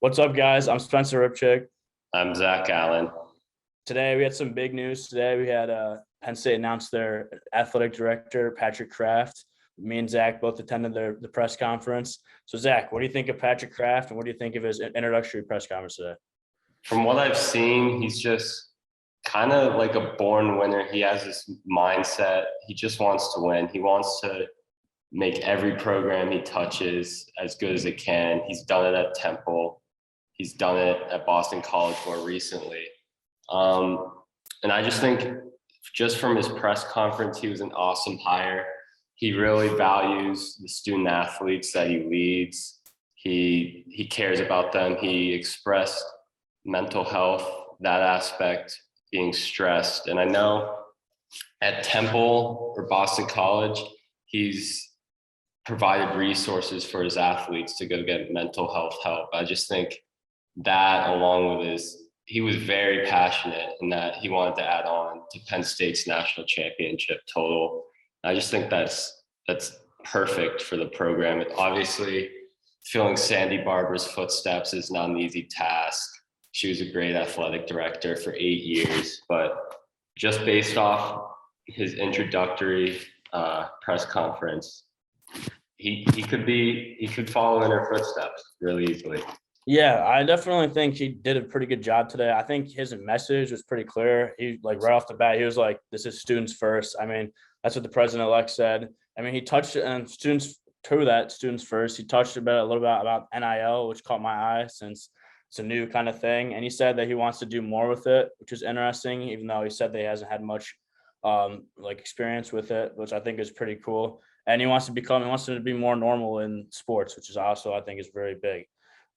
What's up, guys? I'm Spencer Ripchik. I'm Zach Allen. Today, we had some big news. Today, we had Penn State announce their athletic director, Patrick Kraft. Me and Zach both attended the press conference. So, Zach, what do you think of Patrick Kraft, and what do you think of his introductory press conference today? From what I've seen, he's just kind of like a born winner. He has this mindset. He just wants to win. He wants to make every program he touches as good as it can. He's done it at Temple. He's done it at Boston College more recently. And I just think just from his press conference, he was an awesome hire. He really values the student athletes that he leads. He cares about them. He expressed mental health, that aspect, being stressed. And I know at Temple or Boston College, he's provided resources for his athletes to go get mental health help. I just think that, along with he was very passionate in that he wanted to add on to Penn State's national championship total. I just think that's perfect for the program. Obviously, filling Sandy Barber's footsteps is not an easy task. She was a great athletic director for 8 years, but just based off his introductory press conference, he could follow in her footsteps really easily. Yeah, I definitely think he did a pretty good job today. I think his message was pretty clear. He right off the bat, he was like, "This is students first." I mean, that's what the president-elect said. I mean, he touched on students first. He touched a little bit about NIL, which caught my eye since it's a new kind of thing. And he said that he wants to do more with it, which is interesting, even though he said that he hasn't had much experience with it, which I think is pretty cool. And he wants to be more normal in sports, which is also, I think, is very big.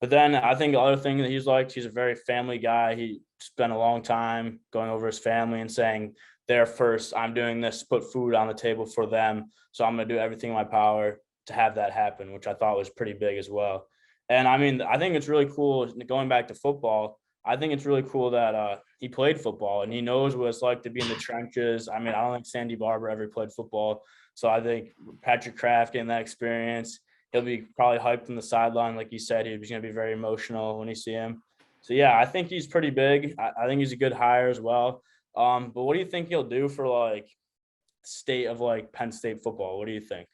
But then I think the other thing that he's a very family guy. He spent a long time going over his family and saying, "They're first. I'm doing this, put food on the table for them. So I'm going to do everything in my power to have that happen," which I thought was pretty big as well. And I mean, I think it's really cool going back to football. I think it's really cool that he played football and he knows what it's like to be in the trenches. I mean, I don't think Sandy Barber ever played football. So I think Patrick Kraft getting that experience, he'll be probably hyped on the sideline. Like you said, he's going to be very emotional when you see him. So, yeah, I think he's pretty big. I think he's a good hire as well. But what do you think he'll do for state of Penn State football? What do you think?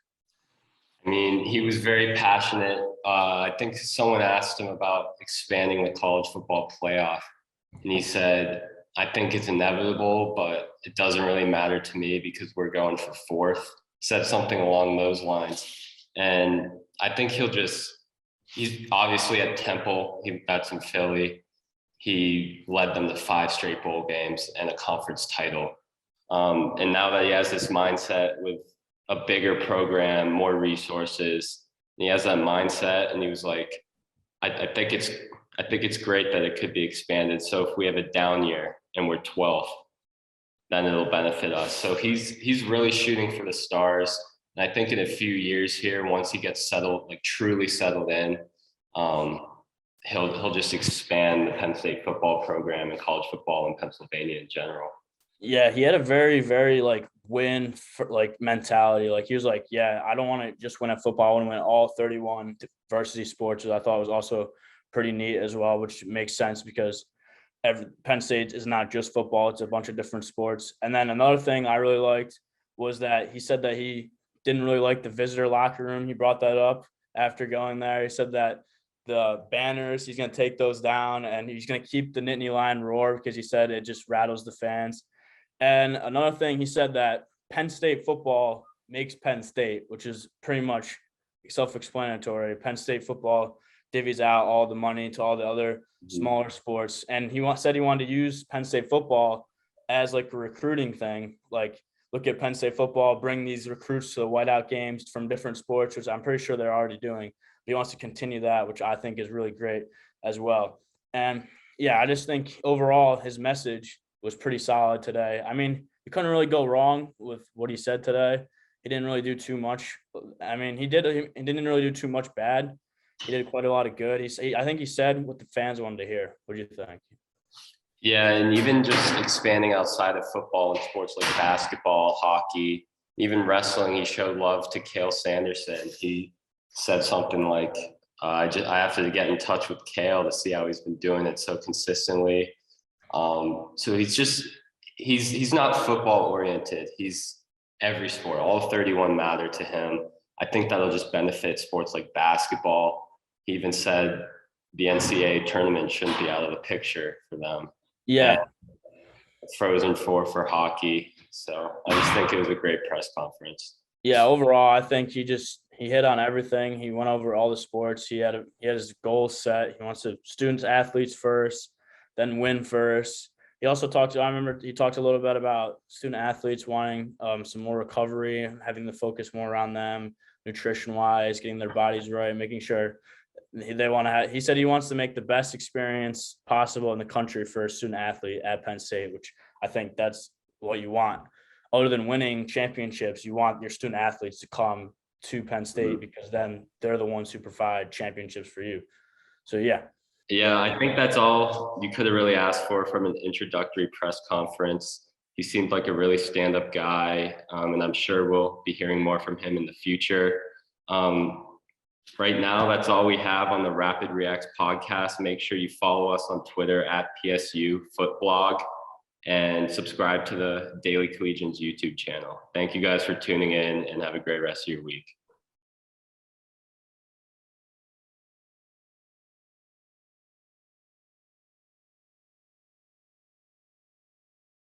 I mean, he was very passionate. I think someone asked him about expanding the college football playoff, and he said, "I think it's inevitable, but it doesn't really matter to me because we're going for fourth." Said something along those lines. And I think he's obviously at Temple. That's in Philly. He led them to 5 straight bowl games and a conference title. And now that he has this mindset with a bigger program, more resources, and he has that mindset, and he was like, I think it's great that it could be expanded. So if we have a down year and we're 12th, then it'll benefit us. So he's really shooting for the stars. And I think in a few years here, once he gets settled, truly settled in, he'll just expand the Penn State football program and college football in Pennsylvania in general. Yeah, he had a very, very win for, mentality. He was like, "Yeah, I don't want to just win at football. I want to win all 31 varsity sports," which I thought was also pretty neat as well, which makes sense because Penn State is not just football; it's a bunch of different sports. And then another thing I really liked was that he said that he didn't really like the visitor locker room. He brought that up after going there. He said that the banners, he's going to take those down, and he's going to keep the Nittany Lion roar because he said it just rattles the fans. And another thing, he said that Penn State football makes Penn State, which is pretty much self-explanatory. Penn State football divvies out all the money to all the other smaller sports. And he said he wanted to use Penn State football as a recruiting thing. Look at Penn State football, bring these recruits to the whiteout games from different sports, which I'm pretty sure they're already doing. But he wants to continue that, which I think is really great as well. And, yeah, I just think overall his message was pretty solid today. I mean, you couldn't really go wrong with what he said today. He didn't really do too much. I mean, he didn't really do too much bad. He did quite a lot of good. I think he said what the fans wanted to hear. What do you think? Yeah, and even just expanding outside of football and sports like basketball, hockey, even wrestling, he showed love to Cale Sanderson. He said something like, I have to get in touch with Kale to see how he's been doing it so consistently. So he's not football oriented. He's every sport. All 31 matter to him. I think that'll just benefit sports like basketball. He even said the NCAA tournament shouldn't be out of the picture for them. Yeah. And Frozen Four for hockey. So I just think it was a great press conference. Yeah, overall, I think he hit on everything. He went over all the sports. He had his goals set. He wants to students, athletes first, then win first. He also I remember he talked a little bit about student athletes wanting some more recovery, having the focus more around them, nutrition wise, getting their bodies right, making sure they want to he said he wants to make the best experience possible in the country for a student athlete at Penn State, which I think that's what you want. Other than winning championships, you want your student athletes to come to Penn State because then they're the ones who provide championships for you. So, yeah. Yeah, I think that's all you could have really asked for from an introductory press conference. He seemed like a really stand-up guy, and I'm sure we'll be hearing more from him in the future. Right now, that's all we have on the Rapid Reacts podcast. Make sure you follow us on Twitter at PSU Footblog and subscribe to the Daily Collegian's YouTube channel. Thank you guys for tuning in and have a great rest of your week.